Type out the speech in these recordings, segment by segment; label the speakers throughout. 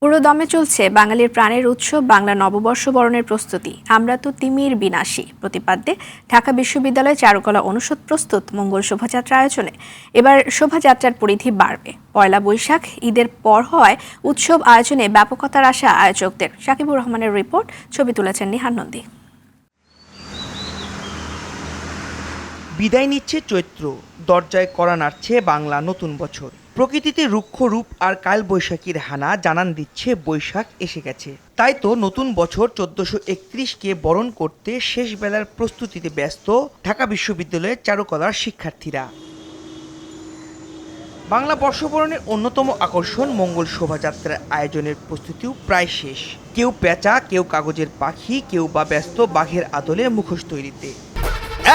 Speaker 1: পুরো দমে চলছে বাঙালির প্রাণের উৎসব বাংলা নববর্ষ বরণের প্রস্তুতি। আমরা তো তিমির বিনাশী প্রতিপাদ্যে ঢাকা বিশ্ববিদ্যালয় চারুকলা অনুষদ প্রস্তুত মঙ্গল শোভাযাত্রা আয়োজনে। এবার শোভাযাত্রার পরিধি বাড়বে। পয়লা বৈশাখ ঈদের পর হওয়ায় উৎসব আয়োজনে ব্যাপকতার আশা আয়োজকদের। সাকিবুর রহমানের রিপোর্ট, ছবি তুলেছেন নিহান নন্দী।
Speaker 2: বিদায় নিচ্ছে চৈত্র, দরজায় কড়া নাড়ছে বাংলা নতুন বছর। প্রকৃতিতে রুক্ষ রূপ আর কালবৈশাখীর হানা জানান দিচ্ছে বৈশাখ এসে গেছে। তাই তো নতুন বছর 1431কে বরণ করতে শেষ বেলার প্রস্তুতিতে ব্যস্ত ঢাকা বিশ্ববিদ্যালয়ের চারুকলার শিক্ষার্থীরা। বাংলা বর্ষবরণের অন্যতম আকর্ষণ মঙ্গল শোভাযাত্রার আয়োজনের প্রস্তুতিও প্রায় শেষ। কেউ পেঁচা, কেউ কাগজের পাখি, কেউ বা ব্যস্ত বাঘের আদলে মুখোশ তৈরিতে।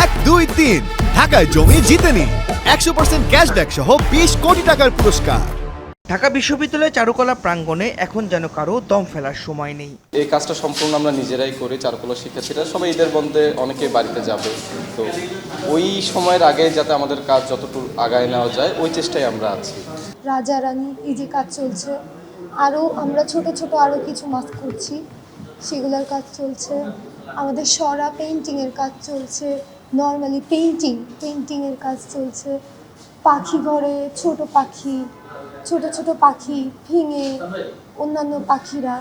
Speaker 3: 1, 2, 3 ঢাকায় জমি জিতে নিন 100% ক্যাশব্যাক সহ 20 কোটি টাকার পুরস্কার।
Speaker 2: ঢাকা বিশ্ববিদ্যালয় চারুকলা প্রাঙ্গণে এখন যেন কারো দম ফেলার সময় নেই।
Speaker 4: এই কাজটা সম্পূর্ণ আমরা নিজেরাই করি। চারুকলা শিক্ষার্থীরা সবাই ঈদের বন্ধে অনেকে বাড়িতে যাবে, তো ওই সময়ের আগে যাতে আমাদের কাজ যতটুকু আগায় নেওয়া যায় ওই চেষ্টায় আমরা আছি।
Speaker 5: রাজা রানী এই যে কাজ চলছে, আরও আমরা ছোট ছোট আরও কিছু মাস্ক করছি, সেগুলোর কাজ চলছে। আমাদের সরা পেইন্টিংয়ের কাজ চলছে, নর্মালি পেইন্টিংয়ের কাজ চলছে। পাখি ঘরে ছোট ছোট পাখি ভেঙে অন্যান্য পাখিরা,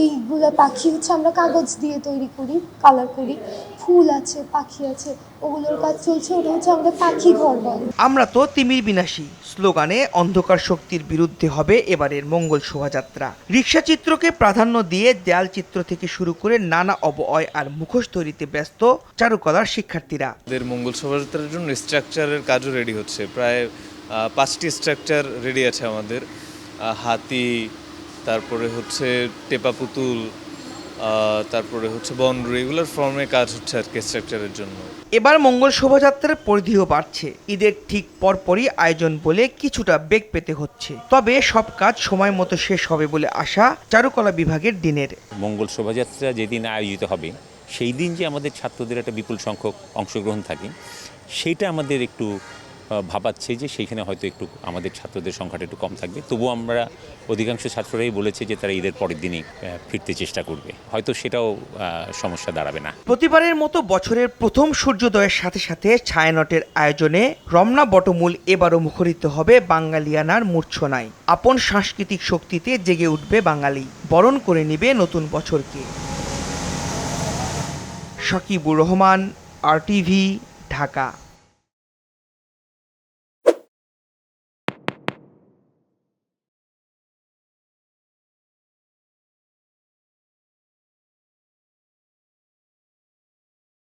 Speaker 5: এইগুলো পাখি হচ্ছে আমরা কাগজ দিয়ে তৈরি করি, কালার করি। ফুল আছে, পাখি আছে, ওগুলোর কাজ চলছে। ওটা হচ্ছে আমাদের পাখি ঘর বলে।
Speaker 2: আমরা তো তিমির বিনাশী স্লোগানে অন্ধকার শক্তির বিরুদ্ধে হবে এবারের মঙ্গল শোভাযাত্রা। রিক্সা চিত্রকে প্রাধান্য দিয়ে দেয়াল চিত্র থেকে শুরু করে নানা অবয়ব আর মুখোশ তৈরিতে ব্যস্ত চারুকলার শিক্ষার্থীরা।
Speaker 6: আমাদের মঙ্গল শোভাযাত্রার জন্য স্ট্রাকচারের কাজও রেডি হচ্ছে। প্রায় 5টি স্ট্রাকচার রেডি আছে আমাদের। হাতি, তারপরে হচ্ছে টেপা পুতুল, তারপরে হচ্ছে বনরু, এগুলোর ফর্মে কাজ হচ্ছে আর কি স্ট্রাকচারের জন্য।
Speaker 2: এবার মঙ্গল শোভাযাত্রার পরিধিও বাড়ছে। ঈদের ঠিক পরপরই আয়োজন বলে কিছুটা বেগ পেতে হচ্ছে। তবে সব কাজ সময় মতো শেষ হবে বলে আশা চারুকলা বিভাগের দিনের।
Speaker 7: মঙ্গল শোভাযাত্রা যেদিন আয়োজিত হবে সেই দিন যে আমাদের ছাত্রদের একটা বিপুল সংখ্যক অংশগ্রহণ থাকে, সেইটা আমাদের একটু ভাবাচ্ছে যে সেইখানে হয়তো একটু আমাদের ছাত্রদের সংখ্যাটা একটু কম থাকবে। তবুও আমরা অধিকাংশ ছাত্ররাই বলেছে যে তারা ঈদের পরের দিনই ফিরতে চেষ্টা করবে, হয়তো সেটাও সমস্যা দাঁড়াবে না।
Speaker 2: প্রতিবারের মতো বছরের প্রথম সূর্যোদয়ের সাথে সাথে ছায়ানটের আয়োজনে রমনা বটমূল এবারও মুখরিত হবে বাঙালিয়ানার মূর্ছনায়। আপন সাংস্কৃতিক শক্তিতে জেগে উঠবে বাঙালি, বরণ করে নিবে নতুন বছরকে। সাকিবুর রহমান, RTV, ঢাকা।